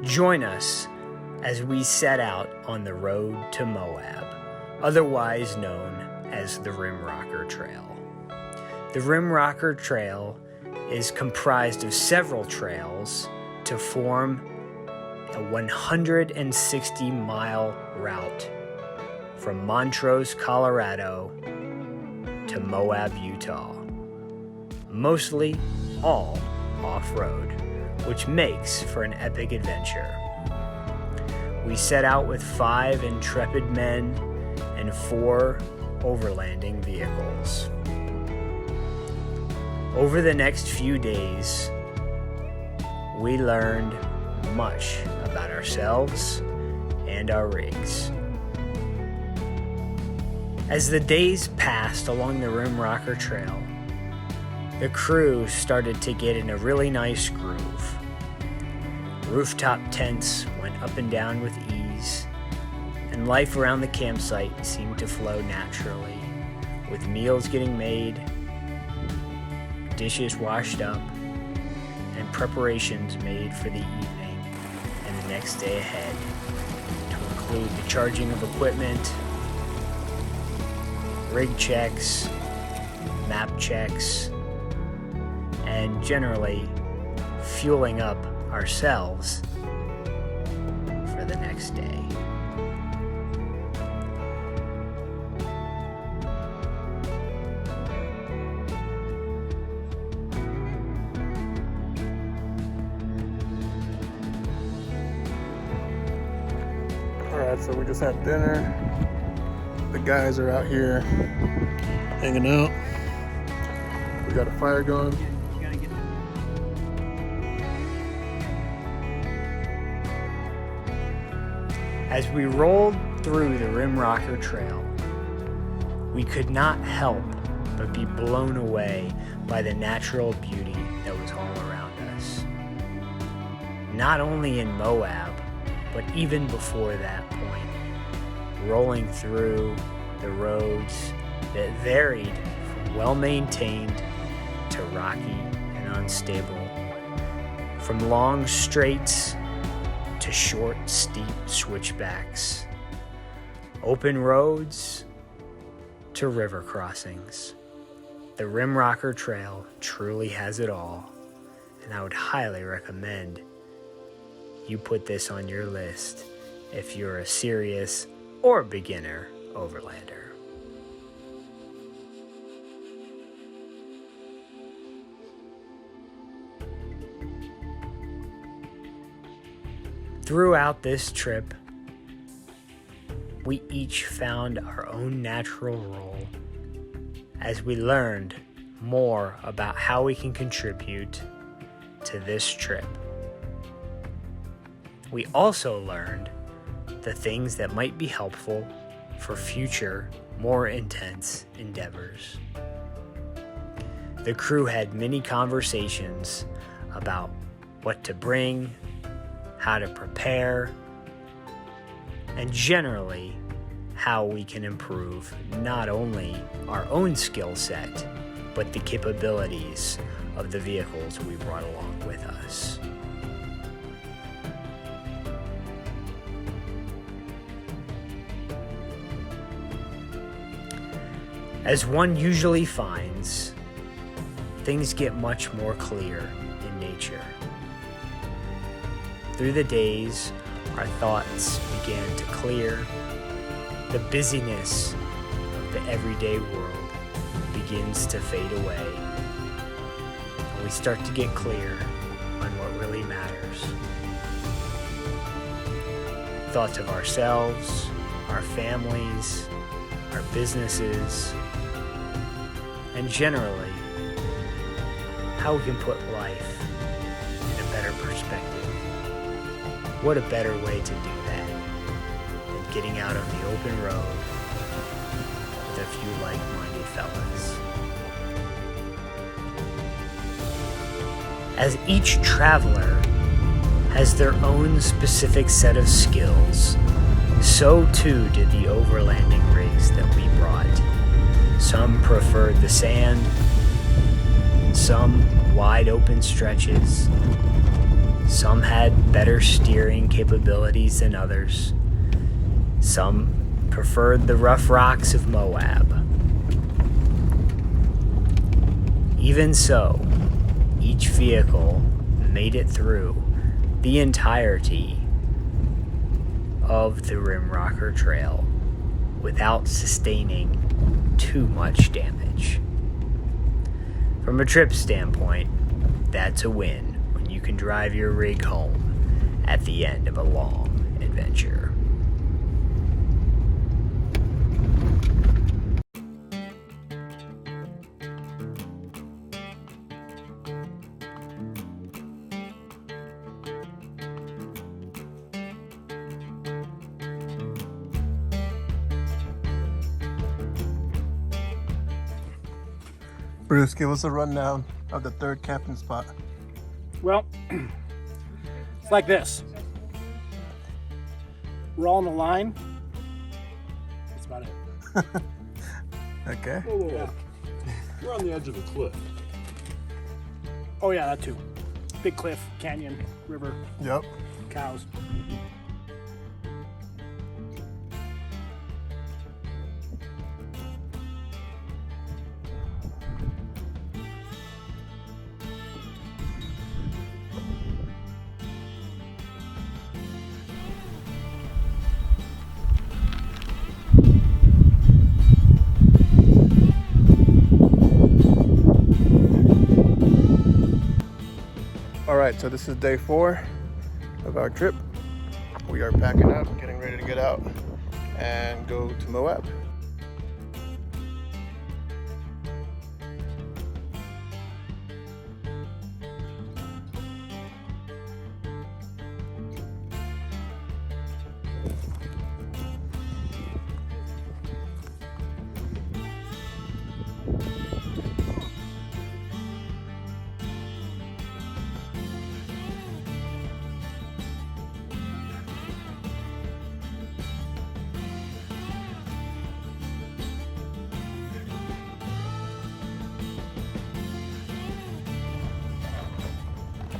Join us as we set out on the road to Moab, otherwise known as the Rimrocker Trail. The Rimrocker Trail is comprised of several trails to form a 160-mile route from Montrose, Colorado to Moab, Utah. Mostly all off-road, which makes for an epic adventure. We set out with 5 intrepid men and 4 overlanding vehicles. Over the next few days, we learned much about ourselves and our rigs. As the days passed along the Rimrocker Trail, the crew started to get in a really nice groove. Rooftop tents went up and down with ease, and life around the campsite seemed to flow naturally, with meals getting made, dishes washed up, and preparations made for the evening and the next day ahead, to include the charging of equipment, rig checks, map checks, and generally fueling up ourselves for the next day. Alright, so we just had dinner. The guys are out here hanging out. We got a fire going. As we rolled through the Rimrocker Trail, we could not help but be blown away by the natural beauty that was all around us. Not only in Moab, but even before that point, rolling through the roads that varied from well-maintained to rocky and unstable, from long straights to short, steep switchbacks, open roads to river crossings. The Rimrocker Trail truly has it all, and I would highly recommend you put this on your list if you're a serious or beginner overlander. Throughout this trip, we each found our own natural role as we learned more about how we can contribute to this trip. We also learned the things that might be helpful for future, more intense endeavors. The crew had many conversations about what to bring, how to prepare, and generally how we can improve not only our own skill set, but the capabilities of the vehicles we brought along with us. As one usually finds, things get much more clear in nature. Through the days, our thoughts began to clear. The busyness of the everyday world begins to fade away, and we start to get clear on what really matters. Thoughts of ourselves, our families, our businesses, and generally, how we can put life in a better perspective. What a better way to do that than getting out on the open road with a few like-minded fellas. As each traveler has their own specific set of skills, so too did the overlanding rigs that we brought. Some preferred the sand, some wide open stretches, Some had better steering capabilities than others. Some preferred the rough rocks of Moab. Even so, each vehicle made it through the entirety of the Rimrocker Trail without sustaining too much damage. From a trip standpoint, that's a win when you can drive your rig home at the end of a long adventure. Bruce, give us a rundown of the third camping spot. Well, it's like this. We're all on the line. That's about it. Okay. Whoa, whoa, whoa. We're on the edge of a cliff. Oh yeah, that too. Big cliff, canyon, river, Yep. cows. All right, so this is day 4 of our trip. We are packing up, getting ready to get out and go to Moab.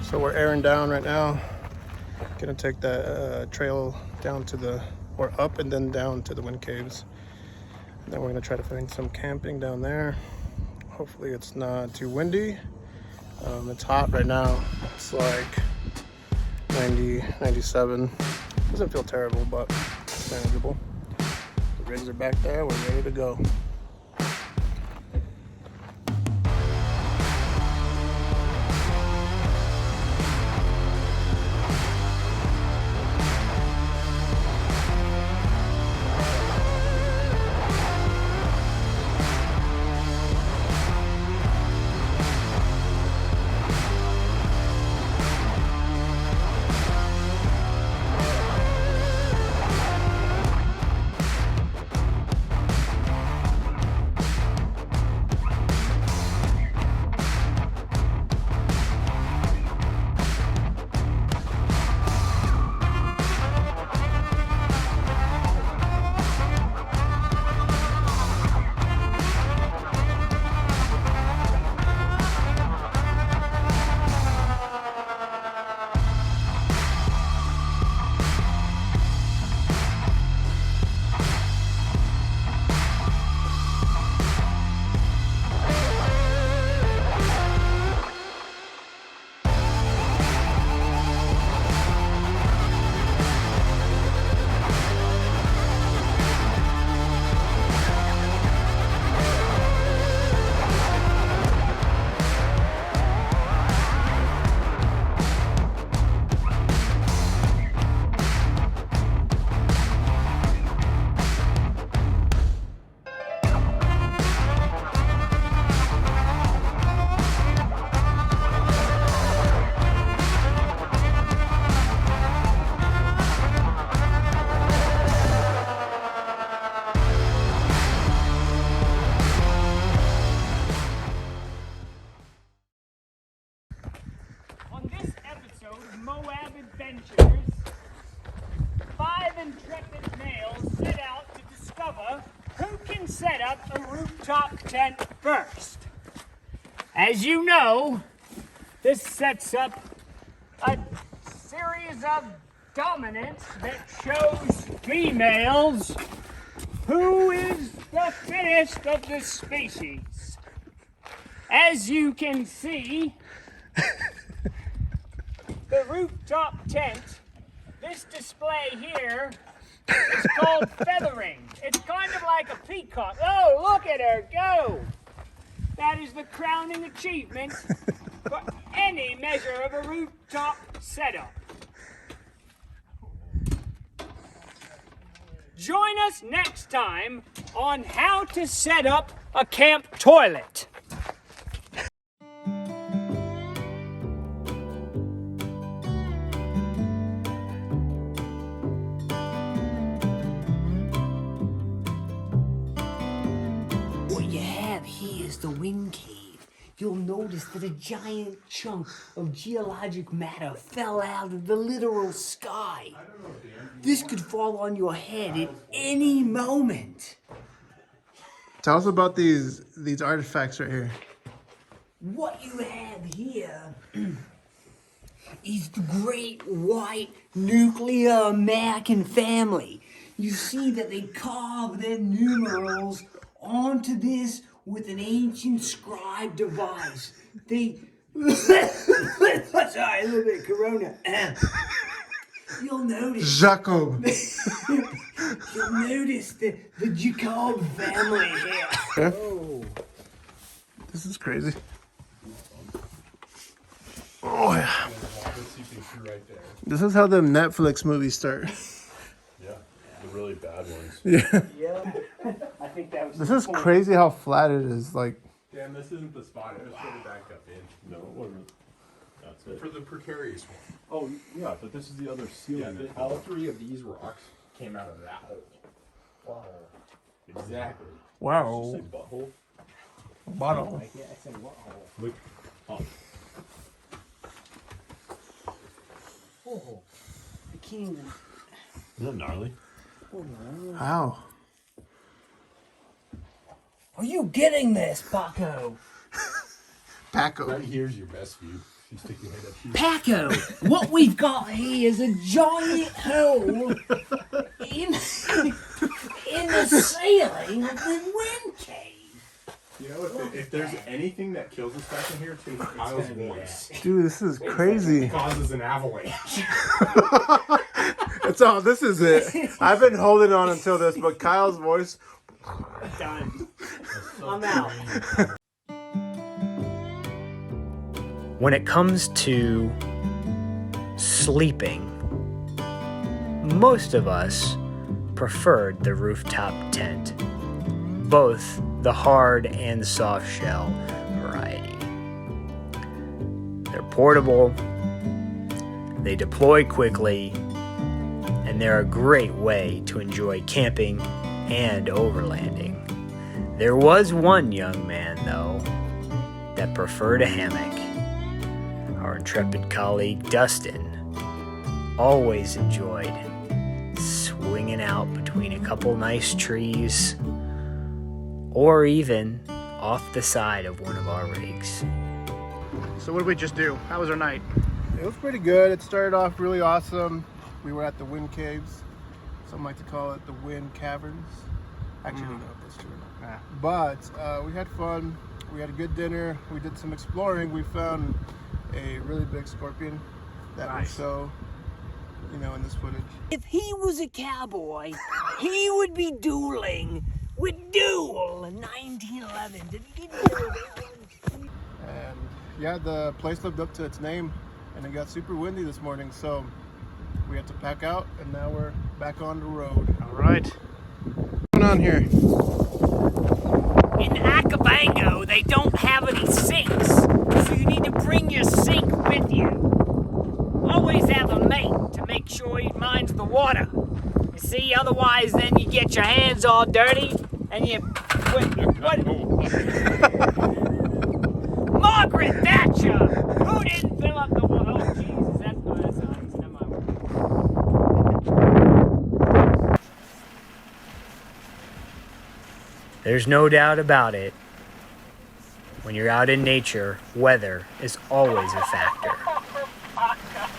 So we're airing down right now. Gonna take that trail down to the, or up and then down to the wind caves. And then we're gonna try to find some camping down there. Hopefully it's not too windy. It's hot right now. It's like 90, 97. Doesn't feel terrible, but it's manageable. The rigs are back there, we're ready to go. Moab adventures, 5 intrepid males set out to discover who can set up a rooftop tent first. As you know, this sets up a stages of dominance that shows females who is the fittest of the species. As you can see, the rooftop tent, this display here is called feathering. It's kind of like a peacock. Oh, look at her go! That is the crowning achievement for any measure of a rooftop setup. Join us next time on how to set up a camp toilet. What you have here is the wind cave. You'll notice that a giant chunk of geologic matter fell out of the literal sky. This could fall on your head at any moment. Tell us about these artifacts right here. What you have here is the great white nuclear American family. You see that they carved their numerals onto this with an ancient scribe device. They... Sorry, a little bit of corona. You'll notice... Jacob. You'll notice the Jacob family here. Yeah. Oh. This is crazy. Oh yeah. This is how the Netflix movies start. Yeah, the really bad ones. Yeah. Yeah, I think that was. This is crazy how flat it is. Like. Damn, this isn't the spot. It was put it back up in. No, it wasn't. That's it. For the precarious one. Oh yeah, but this is the other ceiling. Yeah, all three of these rocks came out of that hole. Wow. Exactly. Wow. Did you say butthole? Bottle. Yeah, I said what hole? Look. Oh. Oh, I can't even... Isn't that gnarly? Wow. Are you getting this, Paco? Paco. Right here's your best view. You stick your head up here. Paco, what we've got here is a giant hole in the ceiling of the wind cave. You know, if there's anything that kills us back in here, it's going to be Kyle's voice. Dude, this is crazy. It causes an avalanche. That's all. This is it. I've been holding on until this, but Kyle's voice. Done. I'm out. When it comes to sleeping, most of us preferred the rooftop tent, both the hard and soft shell variety. They're portable, they deploy quickly, and they're a great way to enjoy camping and overlanding. There was one young man, though, that preferred a hammock. Our intrepid colleague Dustin always enjoyed swinging out between a couple nice trees or even off the side of one of our rigs. So what did we just do? How was our night? It was pretty good. It started off really awesome. We were at the wind caves. Some like to call it the wind caverns. Actually, I don't know if that's true. But we had fun. We had a good dinner. We did some exploring. We found a really big scorpion that we show, you know, in this footage. If he was a cowboy, he would be dueling with Duel in 1911. And yeah, the place lived up to its name, and it got super windy this morning, so we had to pack out, and now we're back on the road. All right. What's going on here? In Akabango, they don't have any sinks, so you need to bring your sink with you. Always have a mate to make sure he minds the water. You see, otherwise then you get your hands all dirty and you... What? Margaret Thatcher! Who didn't fill up the water? Oh, Jesus, that's not that science. Never mind. There's no doubt about it. When you're out in nature, weather is always a factor.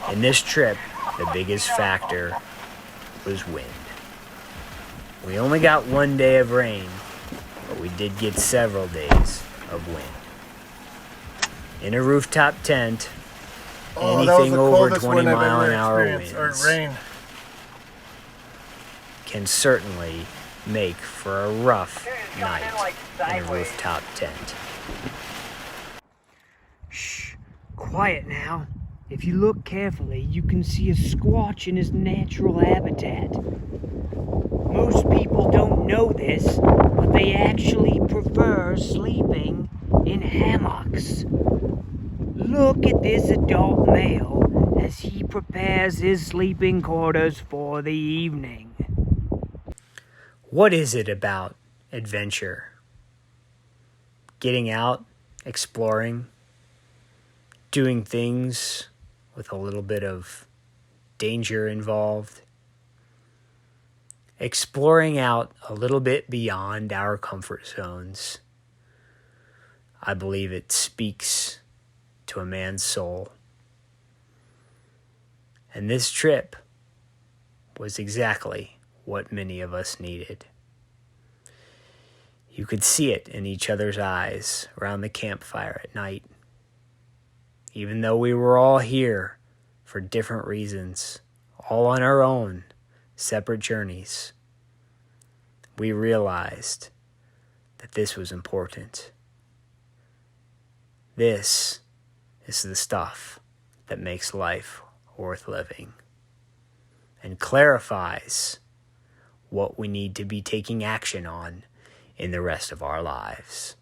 And this trip the biggest factor was wind. We only got one day of rain, but we did get several days of wind. In a rooftop tent, anything over 20 mile an hour winds rain can certainly make for a rough night in a rooftop tent. Shh, quiet now. If you look carefully, you can see a squatch in his natural habitat. Most people don't know this, but they actually prefer sleeping in hammocks. Look at this adult male as he prepares his sleeping quarters for the evening. What is it about adventure? Getting out, exploring, doing things with a little bit of danger involved. Exploring out a little bit beyond our comfort zones. I believe it speaks to a man's soul. And this trip was exactly what many of us needed. You could see it in each other's eyes around the campfire at night. Even though we were all here for different reasons, all on our own, separate journeys, we realized that this was important. This is the stuff that makes life worth living and clarifies what we need to be taking action on in the rest of our lives.